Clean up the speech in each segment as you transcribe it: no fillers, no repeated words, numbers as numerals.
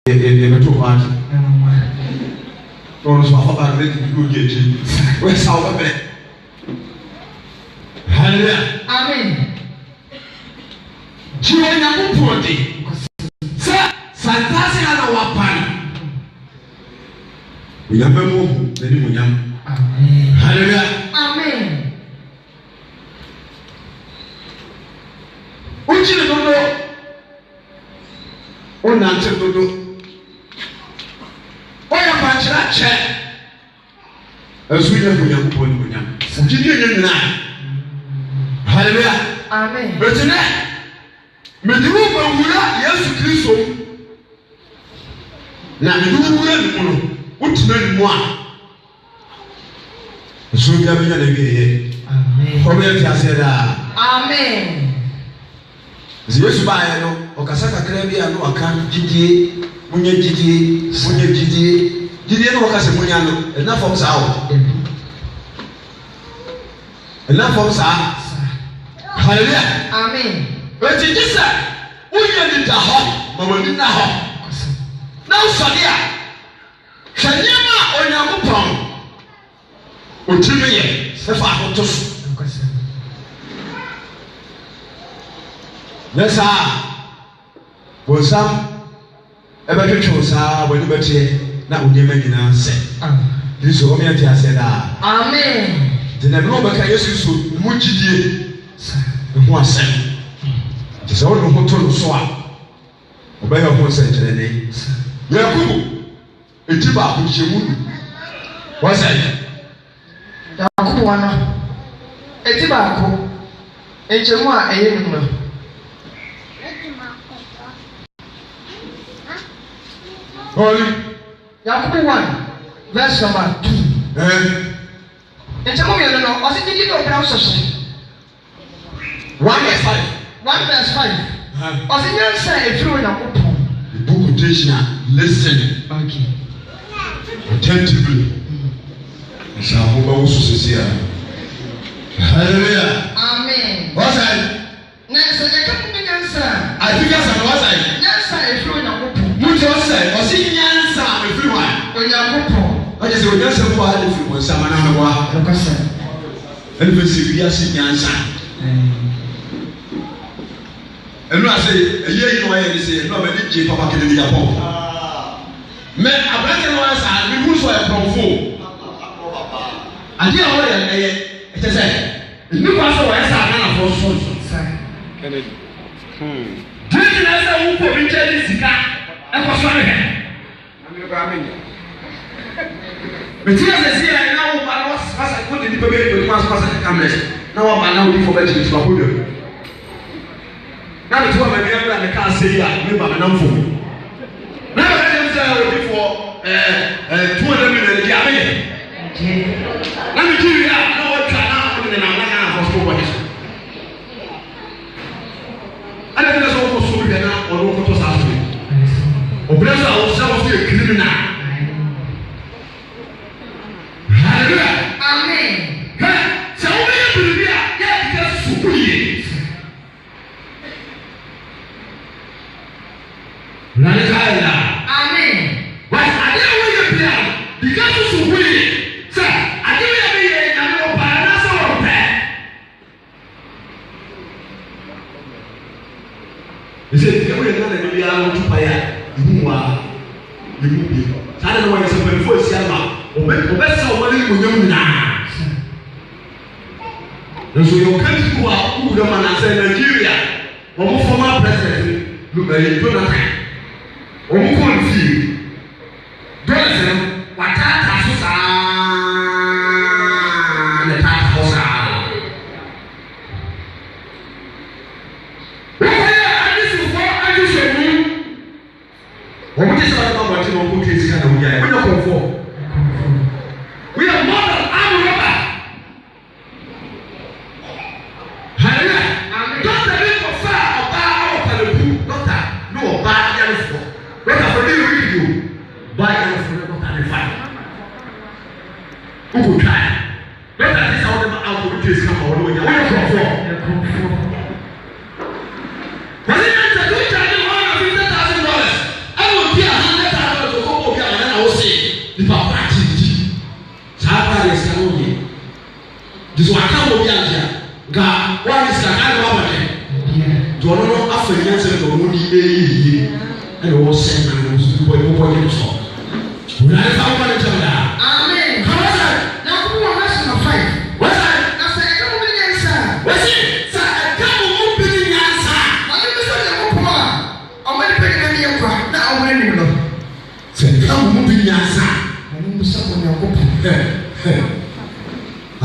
beto hɔ ɔno so afɔba ne di do di akyi wɛsa wo bɛbrɛ hallelujah amen jiwo Nyankopɔn de sɛ santase na wapane onyamamu n'ani munyam amen hallelujah amen unjini dodo onante dodo oya panchira che azunya Nyankopɔn ni munyam unjini nyina hallelujah amen betene mediwo bawura Yesu Kristo na mediwo wura ni mu no utima ni mu a azunya benya na wiye amen obe ti aseda amen Yesu baaye no okasa kakra bi a no aka gidie munya gidie no okasa munya no na fom saa o na fom saa hallelujah amen eti gisa unya ni da ho mama ni na ho na usade a hwanyema Onyankopɔn otimi ye sefa ahoto Nessa bonsam ebetwetwe saa boni betie na onyema nyina se Yesu o me ati ase da amen dena no beka Yesu so mu gidie ho asem tse o no hoto no so a obeya ho se kyerene Yakubu eti ba ko hyemu wasa Yakubu wana eti ba ko enchemu a eye numa Holy Yakubu 1 verse number 2 enchemu me no o se didi no bra so 1 verse 5 1 verse 5 o se nyansa efiri Yakubu the book of Joshua listen okay attentively sa ho ba wo so sesia hallelujah amen what's that na so Yakubu nyansa adika sa what's that nyansa efiri Yakubu mujo say o si nyansa efiri wa Onyankopɔn o je se o nyansa ko ha efiri mo sama na no wa lokasa elbe se wi ase nyansa enu ase eye no aye ni se no be ni je papa kede ni yapo me abrake no asa mi hu so e profo ade a wo ye eye ete se ni kwa so wa asa na na fo so Kennedy didi na asa wo ko bi je ni sika e ko so re ami ko ami Betia sesi ya na wo ba no sasa ko de nipa be do kwa so cameras na wo ba na wo di for be ti so ko do na me to ma bi na me ka se ya me ba na mfo na ba dem say wo di for 200 million di ame na me ti ya na wo twa na wo de na na for so what is ana bi so ko so bi na wo ko to sa so obresa wo sa wo fi criminal hallelujah amen ha so wo be bibia ya dika sukuye Nalikaila amen but ade wo ye bia dika sukuye sa ade wo ye be ye na no pa na so wo pe ise dika wo ye na na bia wo tupa ya ihuwa ihu bi sa na wo ye se pe fo sia ma obesa omani munyam na nso yo country ko a wo do ma na say Nigeria wo former president Jonathan wo ko nfi Jonathan watata so sa na ta ho sa wo ya adisi fo adisi mu wo mo ti sa ba ba ti no ko ti sika na wo ya wo ko fo we are more than armed robber. Hallelujah. Doctor, we for far about our palabu. Doctor, no bad young for. Doctor, for you we do. Bad young for doctor and fire. Who could try? Doctor, this is how them out of the case come out when you want to for. Was it not to do charging $150,000? I will be $100,000. nipa practice saa pa yɛ sika no yɛ diso aka wo bi anja ga wa sika ka no wa bɛ do no afa nyansa to no di eyi ɛna wo sɛ na no so bo bo so wura ne fa wo ne tɛmda amen kawasa na ko wo na so na fight wasa na sɛ ka mo bi nyansa wasi sa ka mo bi nyansa wa ne so na ko po a o ma ne pe na ne yakwa na o ma ne no sɛ ka mo bi nyansa wa ne so ko na ko po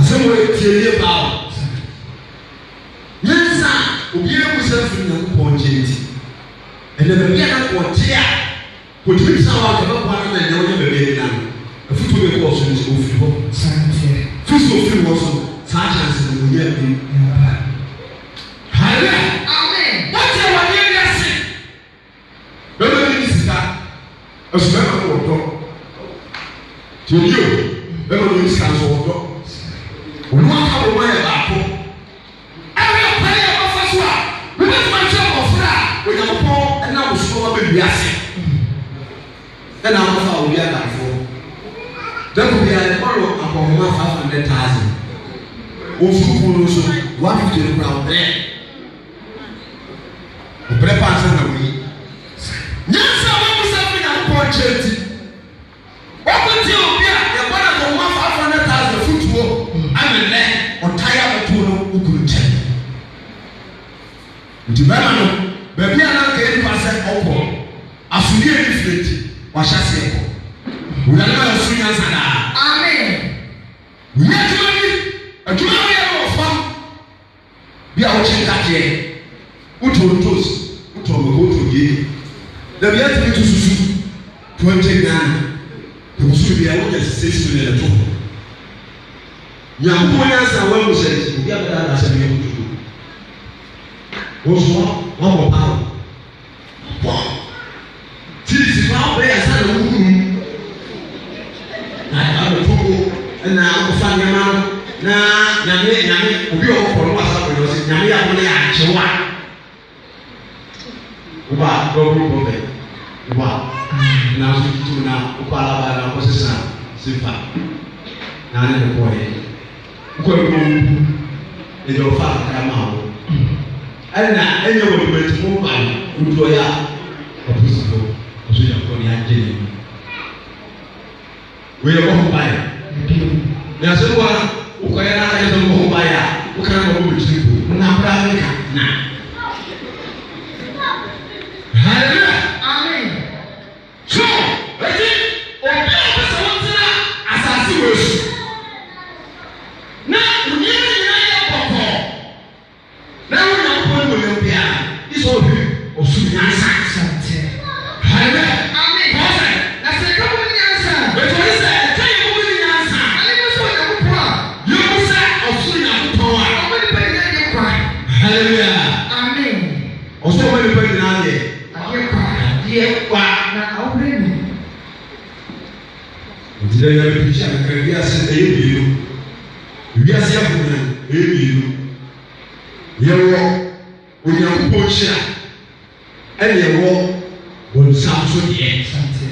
asɛm wo tie ba nyansa obi e mu sɛ fun na ko po nkyenti ɛna ba bia na ko tie a ko tumi sa wa ka ba na na wo ne ba bia na afutu be ko so nti ofi ho santie fiso ofi ho so sa chance na wo yɛ bi hallelujah amen what you want to hear say be be ni sika asuma na wo do tiyo be be ni sika so wo do wo aka wo ma yɛ ba ko ɛwɛ pa yɛ ba fa so a wo be ma che mo fra wo nya mo na wo so wa be wiase ɛna wo fa wo bia da fo dɛko bia e kɔlo akɔma 500,000 wo fuku no so 150 crown there o prepare sa na wi nyansa wo mo sa na ko cheti wo ko ti obi a e kɔlo akɔma 500,000 futuo amene o taya mo no ukuru che nti bana no ba bia na ka e pa se ɔkɔ asudie ni fleti wa hyase ko wura na asu nyansa da amen wura tumani aduma ya wo fa bia wo chenka tie utontos utombo utogie da bia tumi to susu 20 Ghana to susu bia wo just 6 million to nyampo nyansa wa mo sɛ bia bia da sɛ bia kutu wo so wa mo pa wo tisi pa wo ya sa na wo na abe fuko na ofa nyama na nyame obi o ko no asa ko no se nyame ya ko ne ya chewa uba do group of uba na so kitu na upala ba na ko sesa sifa na ne ko e ko ko e do fa ka ma ho ana enye wo be tu ba udo ya ko so so ya ko ni ajeni we are going by na so wa ukoya na ayo so go by ya ukana go mu chipo na prawe ka na hallelujah amen so eti obi o so wontina asasi wesu na unyɛ nyina yɛ bɔkɔ na wo na ko wo yɛ bia iso obi osu nyansa sante hallelujah amen na se ka wo nyansa hallelujah amen oso mo ni pe na ye adie kwa na awreni ndire ya bicha na kari ase e biru wi ase abuna e biru yewo onyakupo chia ene yewo won samso die sante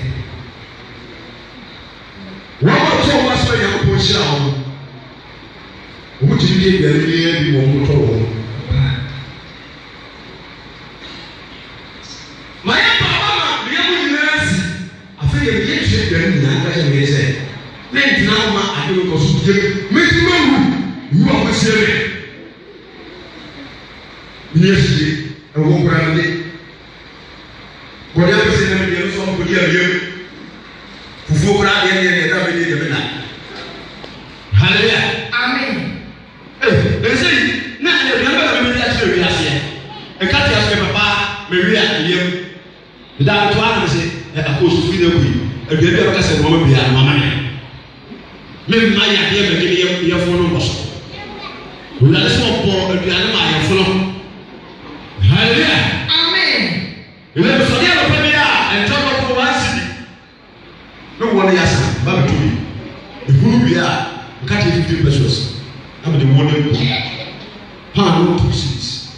wa to wa so onyakupo chia o mo ti die gari ye bi wo mo to wo maya baba ma biya mu nyinasi afa ye biye tse gari na ka ye me se me ntina ma ade ko so je me ti ma wu wa ko sere ni esi e wo kura ne ko ya ko se na biya so ko dia biya fufu kura ye da be de be na hallelujah amen ese na ye biya ba me dia tse wi ase e ka ti ase papa me wi a yem da to ana se akoso fi na kuyi aduane bi aka se mama bia mama ne me ma ya de me de ye fo no boso wala se mo bo aduane ma ye fo no hallelujah amen ile so dia lo pe bia en to ko wansi no wona ya sa ba to bi e huru bia nka te 50 pesos am de wona ko ha no to sis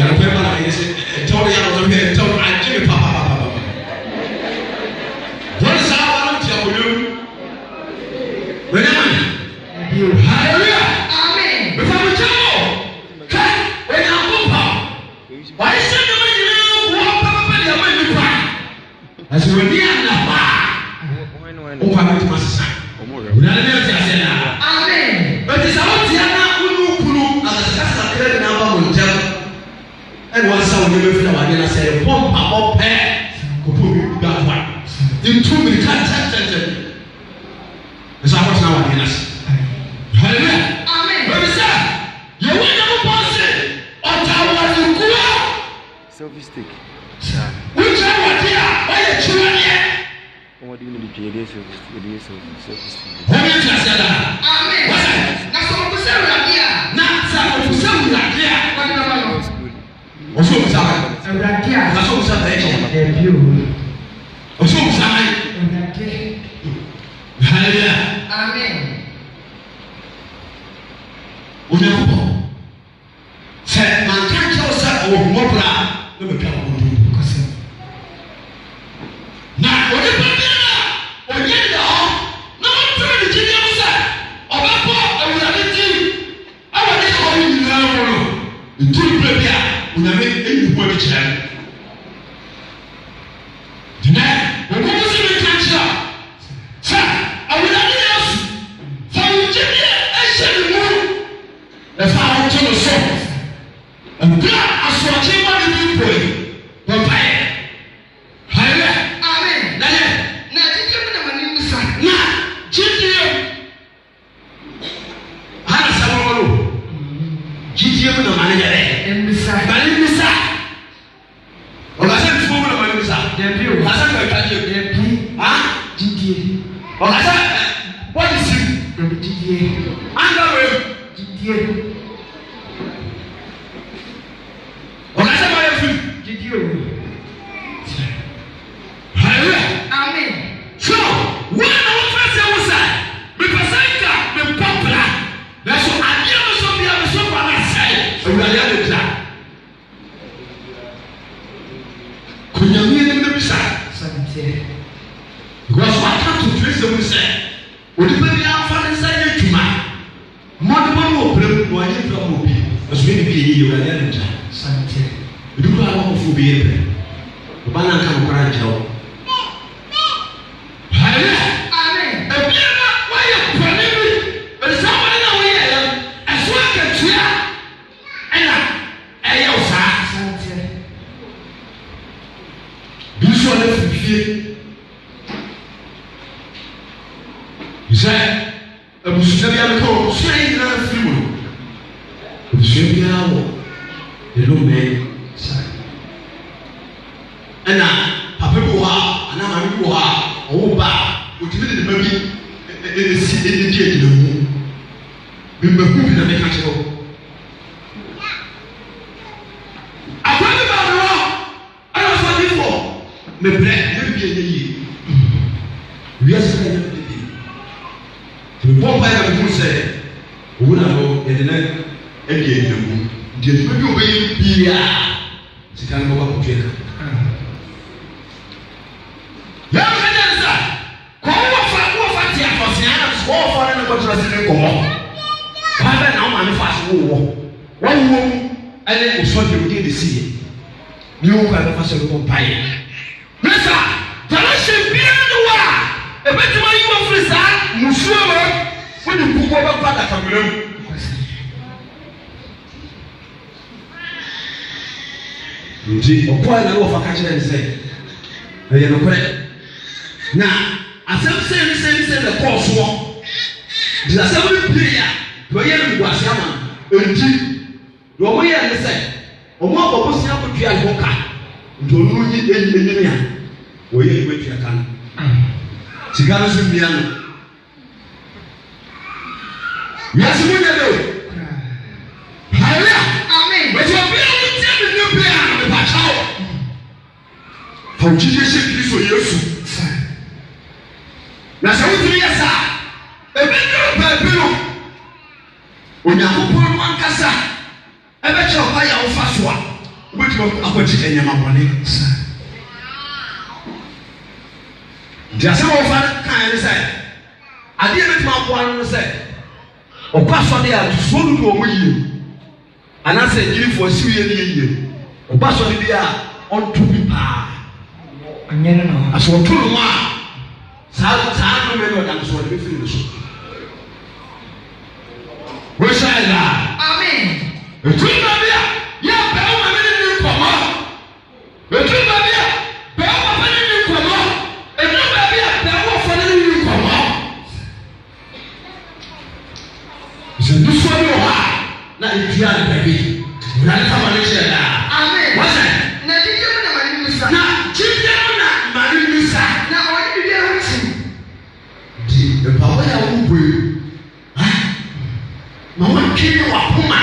ya lo pe ba na ye se tell ya no me tell I give papa papa what is our one to as we be an apa. Oh, I'm going to say, amen. But it's out here now, as a credit number will tell. And one sound you will feel again, I say, pump up pair, that one. In 2 minutes, can't it's almost now again. Hallelujah. Amen. But it's that you will never pass it on our selfie stick. Which I want here, why you children here? What do you need to do? Selfie stick. Amen. What's that? That's what we say right here. Now, some of some right here. What do you know? What's up, Sam? Right here. That's what we say. Debut. What's up, Sam? Hallelujah. Amen. Unapo. Say, man can't tell us or more bra. No be plan go do. Na, o de pa o ye da o. Na o tell the genius say. Obapo awurade awa de ko yi na wo. Ntu bre bia, unyame eyi bo bi kire. Dina, o ko se me kan kira. Say, awurade yes. For you genius e she mu. The father to the soul. And God as what he wanted to pray. But by hallelujah. Amen. Now, did you put the money inside? Now, did you? Hana Samolo. Did you put the money inside? Money inside. Or I said, for the money inside. Debut. I said, I can't do. Huh? Did you? Or I said, what is it? Did you? Underwear. Did you? Hallelujah. Amen. So, when our person was that, because I got the popular, that's what I never saw the other so far I say. So we are the plan. Could you hear them beside? Because what comes to trace them, we say, would you be our father inside you to mine? Multiple problem, why you from Mobi? As we be you are the other. You do not want to be able. The banana can cry out. Hallelujah. Amen. And we are not why you're planning, but somebody know here as well as here. And I also this one is fear. He said, I was saying, I'm saying that film. I was saying, the little man. And now, Papa go out, and now I go out, or back, which is the baby in the jail. We were moving and they can't go. I told you about the law. I was waiting for the bread, maybe a year. We are saying the poor by the moon said, who would have known in the night again. Did you obey Pia? She can't go up to Jacob. One woman, and then was what you did the sea. You can pass a little pie. Listen, the Russian beer the war. A better way you offer is that, Muslim, when you book over Father Cameron. Nti opo na wo fa ka kire nse e ye no kore na asem se the course wo the assembly prayer do ye no gwase ama enti do mo ye nse o mo abobo sia ko tua ho ka do no yi enyi a wo ye we tua kan sigaro so bia no yes mo ye do hallelujah amen but you be for Jesus Christ for you. Na sa wuti ya sa. E be no ba bi no. Onyankopon wankasa. E be che ofa ya ofa so a. Obetu akwachi enyama bone. Dia se ofa kan ni say. Ade e betu akwa no say. Okwa so de a so du do omuyi. Ana say giri for siwe ni yiye. Okwa so de bia on to be pa. Anyana no. Aso tulu ma. Saa no me no dan so de firi so. We say that. Amen. Etu na bia, ya pe o ma me ni komo. Etu na bia, pe o ma me ni komo. Etu na bia, pe o fo ni komo. Je nous soyons là. Na etia de baby. Na ta ma ni share da. Amen. What's that? Na didi mo na mani musa. Na chipia mo na mani musa. Na o ni didi ho chi. Di e pa wa ya wo bue. Ma wa kini wa homa.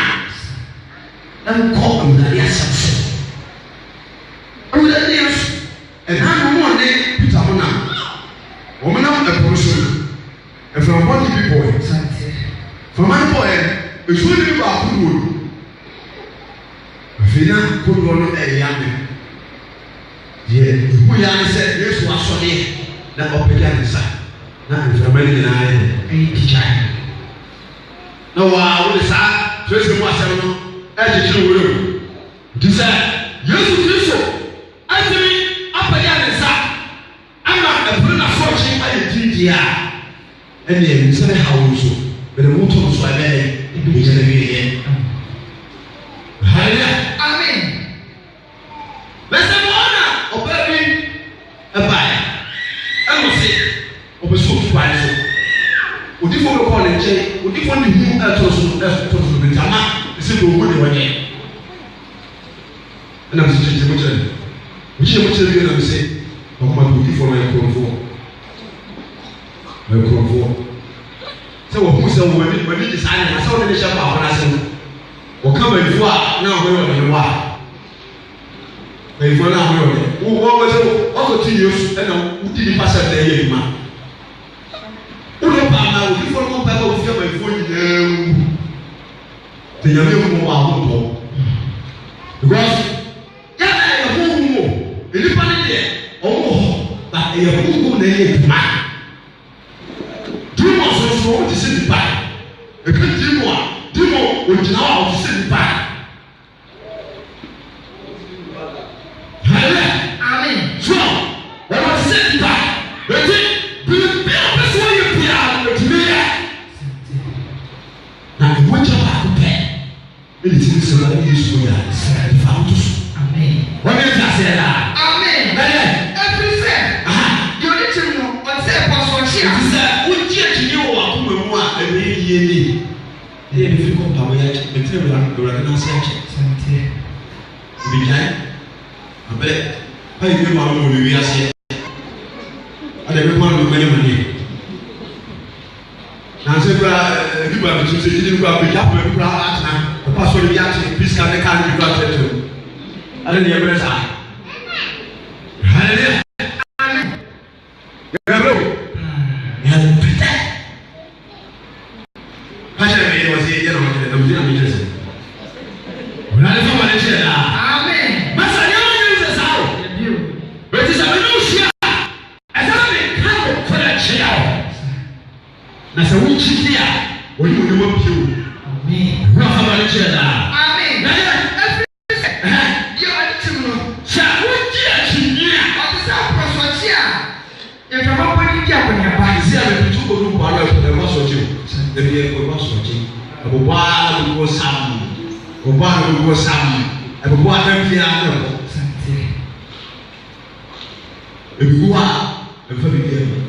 Na ko na ya sase. O da Yesu. E na mo ne Peter mo na. O mo na e promotion. E from one people. From my boy, e so ni ba ku wo. Afina ko no e ya me. Ye, hu ya ni se Yesu asode na opega ni sa. Na nfamani na ai tijai. Na wa wo de sa, so ese mo asem no, e jiji wo re. Di sa, Yesu Kristo atimi apega ni sa. Ama e buru na so chi ayi tindia. E ne ni se ne hawo so. But the motor was like that. It was again. Hallelujah. Amen. Let's have honor of baby a buyer. I will say, of a soul price. Would you want to call it Jay? Would you want to move out of the Tama? Is it the wood again? And I'm saying, which I will say, of my booty for my control. My control. So who say when it is I saw the shop of Nassau. Or come and do now we're why. They were now who was over 2 years and who didn't pass a day, man. Who don't now before one people will feel my phone. The young more because yeah, a woman more. Independent there. Oh, but a woman named man. So to see the back. A good demo, which now to see the back. Amen. So, what was said back? But it will be this way you be to me. Now, the watch of our pay. It is so that it is for that. Found us. Amen. What is that? Amen. Every say. You need to know what's that possible here. Yeni. Dia ni fikir apa ya? Betul orang kena siapa? Santai. Bijai. Apa? Apa ini malu malu biasa. Ada berapa orang mana? Nanti berapa? Di bawah tu sendiri di bawah berapa? Berapa atas? Apa soal biasa? Bisa kan kan di bawah tu. Ada dia berasa. Haleluya. Amin. Ya bro. Ya betul. Pasha me was here, you know, the museum interested. When I come on the chair, amen. Master, you use this out. But it's a new share. As I may come for that chair. Now, so we cheat here. When you want to, amen. We have on the chair. Amen. Now, you are the two. Shall we get you? What is that process here? If you're not putting it up on your back, see, I'm going to go to Barrow and also you. The vehicle was watching. A while was some. A while was some. A while empty out. If you are a very good.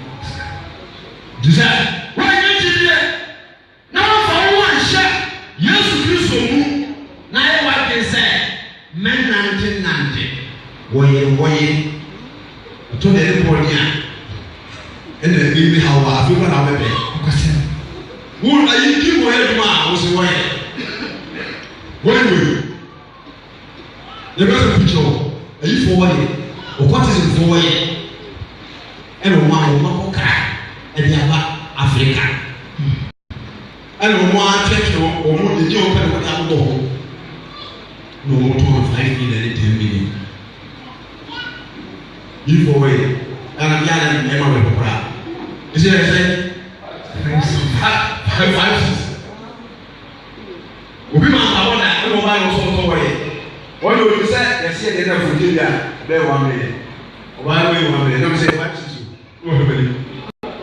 Desire. Why did you do? Now for one shot. Yes, you so. Now what can say? Men 1990. Way. I told everybody. And then maybe how I feel about it. Who are you keep away man was away? When there was a picture. Are you forward? Or what is it forward? And one will cry and the other Africa. And one church or more the joke and what I go. No more 5 million, 10 million. You forward. And I'm young and I'm a crowd. Is it a thing? 5 Obi ma ba wona e mo ba no so to wo ye. Wo yo bi se ye se de na futi bia be 1 million. Why we want to? Let me say what is you.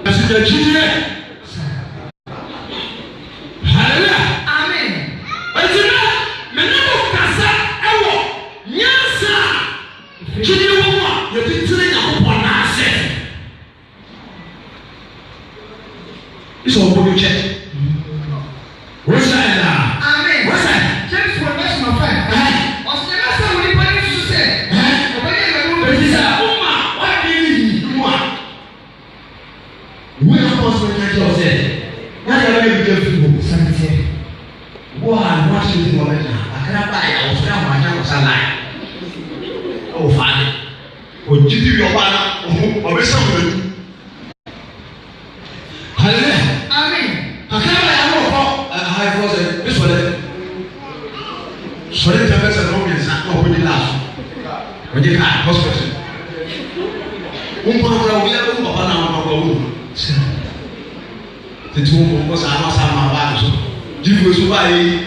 That's the children. Hallelujah. Amen. But you know, me never kasa ewo nyasa. Children wo you be telling you upon us. It's all for you check. What's that? Amen. What's that? James for verse my friend. Titi wo mo ko sa ma ba so. Jibu so ba yi.